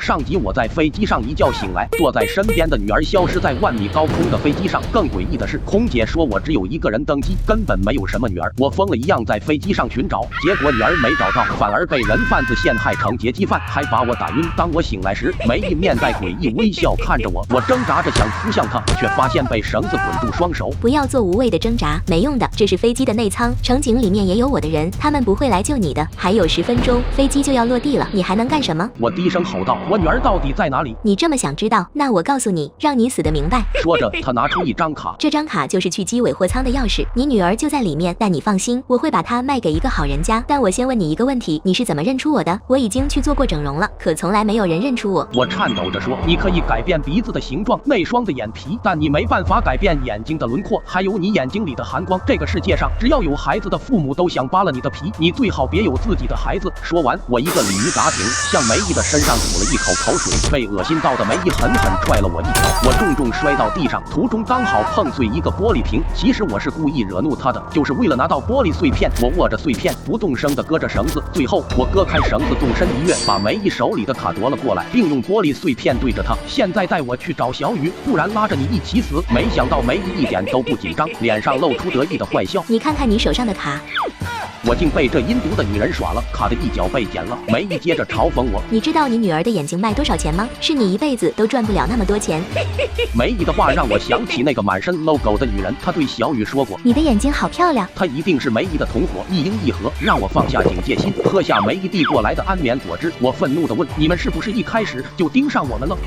上集我在飞机上一觉醒来，坐在身边的女儿消失在10000米高空的飞机上。更诡异的是，空姐说我只有一个人登机，根本没有什么女儿。我疯了一样在飞机上寻找，结果女儿没找到，反而被人贩子陷害成劫机犯，还把我打晕。当我醒来时，梅姨面带诡异微笑看着我，我挣扎着想扑向她，却发现被绳子捆住双手。不要做无谓的挣扎，没用的，这是飞机的内舱，乘警里面也有我的人，他们不会来救你的。还有10分钟，飞机就要落地了，你还能干什么？我低声吼道：“我女儿到底在哪里？”你这么想知道，那我告诉你，让你死得明白。说着，他拿出一张卡，这张卡就是去机尾货仓的钥匙，你女儿就在里面。但你放心，我会把它卖给一个好人家。但我先问你一个问题，你是怎么认出我的？我已经去做过整容了，可从来没有人认出我。我颤抖着说：“你可以改变鼻子的形状、内双的眼皮，但你没办法改变眼睛的轮廓，还有你眼睛里的寒光。这个世界上，只要有孩子的父母都想扒了你的皮，你最好别有自己的孩子。”说完，我一个鲤鱼打挺，向梅姨的身上吐了一口口水，被恶心到的梅姨狠狠踹了我一脚，我重重摔到地上，途中刚好碰碎一个玻璃瓶。其实我是故意惹怒她的，就是为了拿到玻璃碎片。我握着碎片，不动声地割着绳子，最后我割开绳子，纵身一跃，把梅姨手里的卡夺了过来，并用玻璃碎片对着她：“现在带我去找小雨，不然拉着你一起死。”没想到梅姨一点都不紧张，脸上露出得意的坏笑：“你看看你手上的卡。”我竟被这阴毒的女人耍了，卡的一脚被剪了。梅姨接着嘲讽我：“你知道你女儿的眼睛卖多少钱吗？是你一辈子都赚不了那么多钱。”梅姨的话让我想起那个满身 logo 的女人，她对小雨说过：“你的眼睛好漂亮。”她一定是梅姨的同伙，一阴一和，让我放下警戒心，喝下梅姨递过来的安眠果汁。我愤怒地问：“你们是不是一开始就盯上我们了？”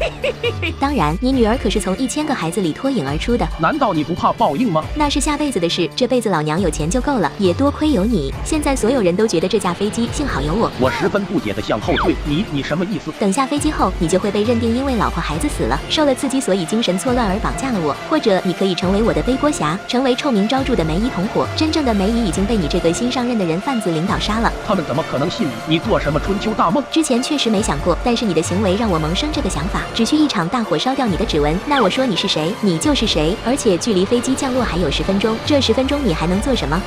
当然，你女儿可是从1000个孩子里脱颖而出的。难道你不怕报应吗？那是下辈子的事，这辈子老娘有钱就够了，也多亏有你。现在所有人都觉得这架飞机幸好有我。我十分不解地向后退，你什么意思？等下飞机后，你就会被认定因为老婆孩子死了，受了刺激，所以精神错乱而绑架了我。或者你可以成为我的背锅侠，成为臭名昭著的梅姨同伙。真正的梅姨已经被你这个新上任的人贩子领导杀了。他们怎么可能信你？你做什么春秋大梦？之前确实没想过，但是你的行为让我萌生这个想法。只需一场大火烧掉你的指纹，那我说你是谁，你就是谁。而且距离飞机降落还有10分钟，这10分钟你还能做什么？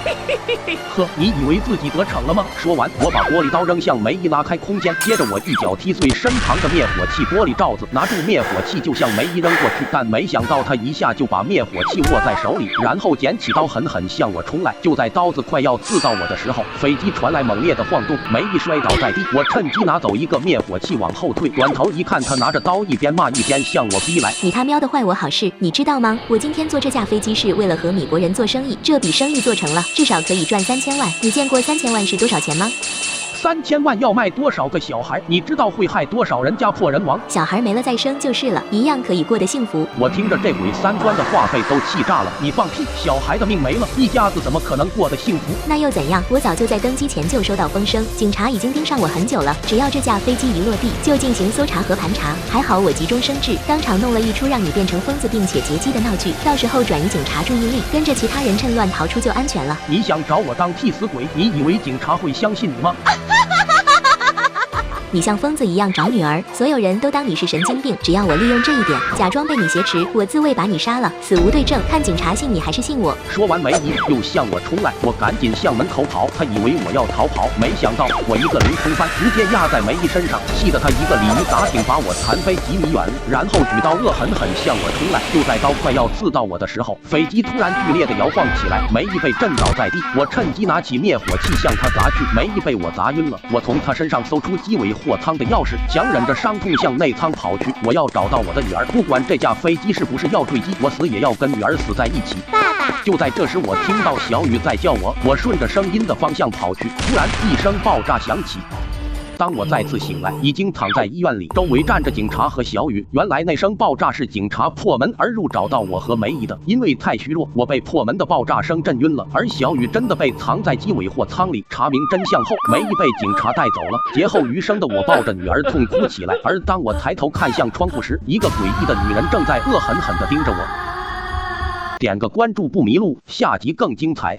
呵，你以为自己得逞了吗？说完，我把玻璃刀扔向梅姨，拉开空间，接着我一脚踢碎身旁的灭火器玻璃罩子，拿住灭火器就向梅姨扔过去，但没想到她一下就把灭火器握在手里，然后捡起刀狠狠向我冲来。就在刀子快要刺到我的时候，飞机传来猛烈的晃动，梅姨摔倒在地，我趁机拿走一个灭火器往后退，转头一看，她拿着刀一边骂一边向我逼来。你他喵的坏我好事，你知道吗？我今天坐这架飞机是为了和米国人做生意，这笔生意做成了，至少可以赚3000万。你见过3000万是多少钱吗？3000万要卖多少个小孩？你知道会害多少人家破人亡？小孩没了再生就是了，一样可以过得幸福。我听着这鬼三观的话费都气炸了。你放屁！小孩的命没了，一家子怎么可能过得幸福？那又怎样？我早就在登机前就收到风声，警察已经盯上我很久了。只要这架飞机一落地，就进行搜查和盘查。还好我急中生智，当场弄了一出让你变成疯子并且劫机的闹剧，到时候转移警察注意力，跟着其他人趁乱逃出就安全了。你想找我当替死鬼？你以为警察会相信你吗？你像疯子一样找女儿，所有人都当你是神经病。只要我利用这一点，假装被你挟持，我自卫把你杀了，死无对证，看警察信你还是信我。说完，梅姨又向我冲来，我赶紧向门口跑。他以为我要逃跑，没想到我一个凌空翻，直接压在梅姨身上，气得他一个鲤鱼打挺把我弹飞几米远，然后举刀恶狠狠向我冲来。就在刀快要刺到我的时候，飞机突然剧烈的摇晃起来，梅姨被震倒在地。我趁机拿起灭火器向她砸去，梅姨被我砸晕了。我从她身上搜出机尾货仓的钥匙，强忍着伤痛向内舱跑去。我要找到我的女儿，不管这架飞机是不是要坠机，我死也要跟女儿死在一起。爸爸！就在这时，我听到小雨在叫我，我顺着声音的方向跑去，突然一声爆炸响起。当我再次醒来，已经躺在医院里，周围站着警察和小雨。原来那声爆炸是警察破门而入找到我和梅姨的，因为太虚弱，我被破门的爆炸声震晕了，而小雨真的被藏在机尾货仓里。查明真相后，梅姨被警察带走了。劫后余生的我抱着女儿痛哭起来，而当我抬头看向窗户时，一个诡异的女人正在恶狠狠地盯着我。点个关注不迷路，下集更精彩。